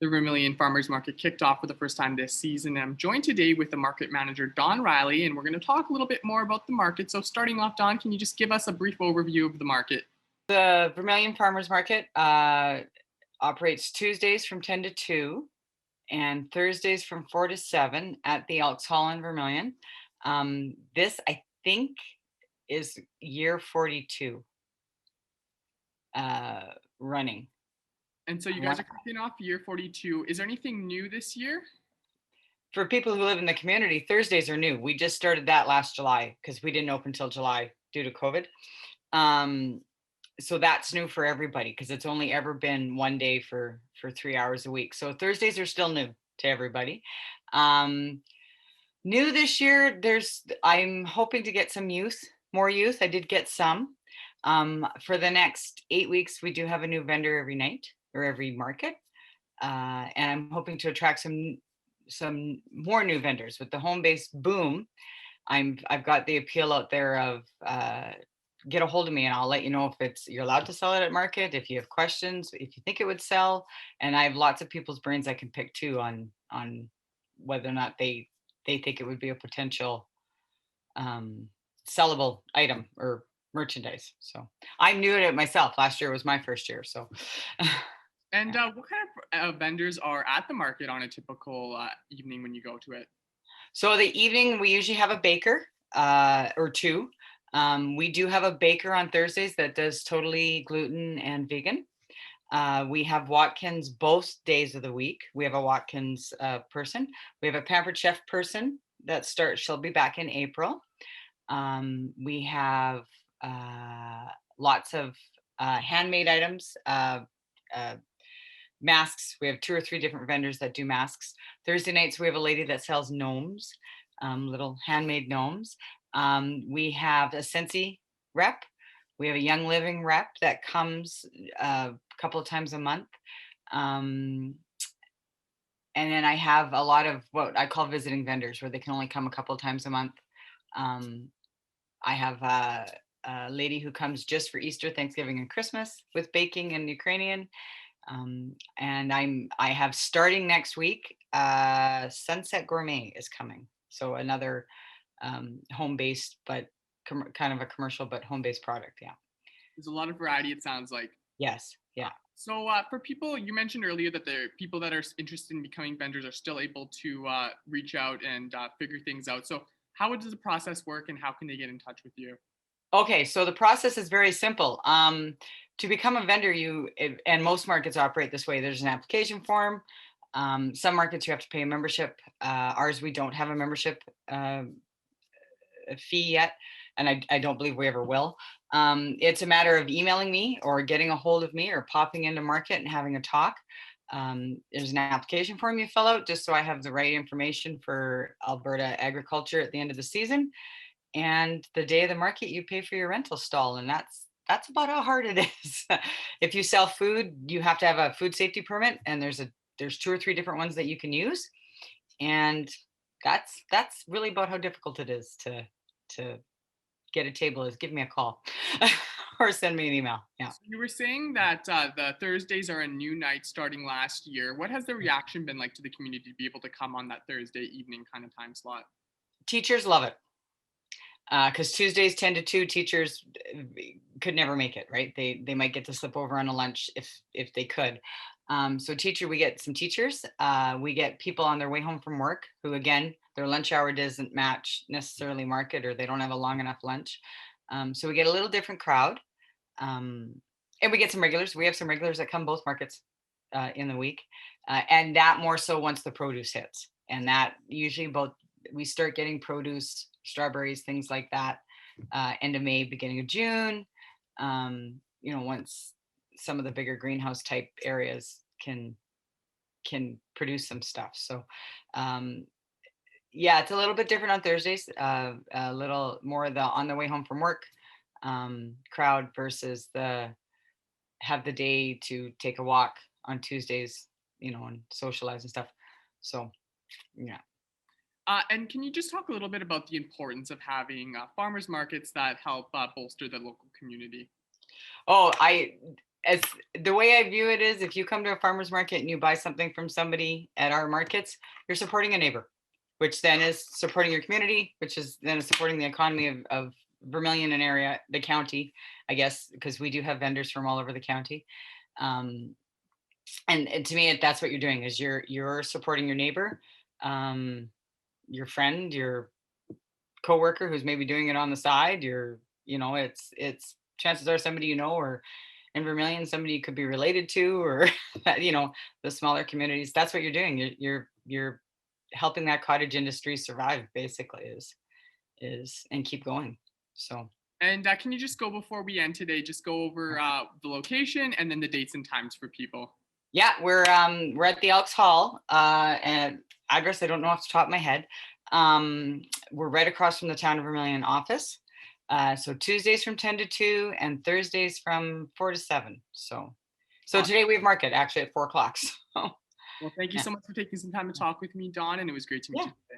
The Vermilion Farmers Market kicked off for the first time this season. I'm joined today with the market manager, Don Riley, and we're going to talk a little bit more about the market. So, starting off, Don, can you just give us a brief overview of the market? The Vermilion Farmers Market operates Tuesdays from 10 to 2 and Thursdays from 4 to 7 at the Elks Hall in Vermilion. This, I think, is year 42 running. And so, you guys are kicking off year 42. Is there anything new this year? For people who live in the community, Thursdays are new. We just started that last July because we didn't open till July due to COVID. So that's new for everybody because it's only ever been one day for 3 hours a week. So Thursdays are still new to everybody. New this year, I'm hoping to get more youth. I did get some. For the next 8 weeks, we do have a new vendor every night or every market. And I'm hoping to attract some more new vendors with the home-based boom. I've got the appeal out there of get a hold of me and I'll let you know if you're allowed to sell it at market, if you have questions, if you think it would sell. And I have lots of people's brains I can pick too on whether or not they think it would be a potential sellable item or merchandise. So I'm new at it myself. Last year was my first year. So And what kind of vendors are at the market on a typical evening when you go to it? So the evening, we usually have a baker or two. We do have a baker on Thursdays that does totally gluten and vegan. We have Watkins both days of the week. We have a Watkins person. We have a Pampered Chef person she'll be back in April. We have lots of handmade items, masks. We have 2 or 3 different vendors that do masks. Thursday nights, we have a lady that sells gnomes, little handmade gnomes. We have a Scentsy rep. We have a Young Living rep that comes a couple of times a month. And then I have a lot of what I call visiting vendors where they can only come a couple of times a month. I have a lady who comes just for Easter, Thanksgiving, and Christmas with baking and Ukrainian. And I have starting next week, Sunset Gourmet is coming. So another home-based, but kind of a commercial, but home-based product. Yeah. There's a lot of variety, it sounds like. Yes. Yeah. So for people, you mentioned earlier that the people that are interested in becoming vendors are still able to reach out and figure things out. So how does the process work and how can they get in touch with you? Okay, so the process is very simple. To become a vendor, and most markets operate this way. There's an application form. Some markets you have to pay a membership. Ours, we don't have a membership fee yet, and I don't believe we ever will. It's a matter of emailing me or getting a hold of me or popping into market and having a talk. There's an application form you fill out just so I have the right information for Alberta agriculture at the end of the season. And the day of the market, you pay for your rental stall, and that's about how hard it is. If you sell food, you have to have a food safety permit, and there's 2 or 3 different ones that you can use, and that's really about how difficult it is to get a table. Is give me a call or send me an email. Yeah. So you were saying that the Thursdays are a new night starting last year. What has the reaction been like to the community to be able to come on that Thursday evening kind of time slot? Teachers love it. Because Tuesdays 10 to 2, teachers could never make it, right? They might get to slip over on a lunch if they could. So we get some teachers. We get people on their way home from work who, again, their lunch hour doesn't match necessarily market, or they don't have a long enough lunch. So we get a little different crowd. And we get some regulars. We have some regulars that come both markets in the week. And that more so once the produce hits. And that usually we start getting produce, strawberries, things like that, end of May, beginning of June. Once some of the bigger greenhouse type areas can produce some stuff. So yeah, it's a little bit different on Thursdays, a little more the on the way home from work crowd versus have the day to take a walk on Tuesdays, and socialize and stuff. So yeah. And can you just talk a little bit about the importance of having farmers markets that help bolster the local community? Oh, as the way I view it is, if you come to a farmer's market and you buy something from somebody at our markets, you're supporting a neighbor, which then is supporting your community, which is then supporting the economy of Vermilion and area, the county, I guess, because we do have vendors from all over the county. Um, and to me, that's what you're doing is you're supporting your neighbor, um, your friend, your coworker who's maybe doing it on the side. It's chances are somebody or in Vermilion, somebody you could be related to, or the smaller communities. That's what you're doing. You're helping that cottage industry survive. Basically, is and keep going. So And can you just go before we end today? Just go over the location and then the dates and times for people. yeah, we're at the Elks Hall, and address I don't know off the top of my head. We're right across from the Town of Vermilion office. So Tuesdays from 10 to 2 and Thursdays from 4 to 7. So Awesome. today we have market actually at 4 o'clock. So Well, thank you yeah. so much for taking some time to talk with me, Dawn, and it was great to meet Yeah. you today.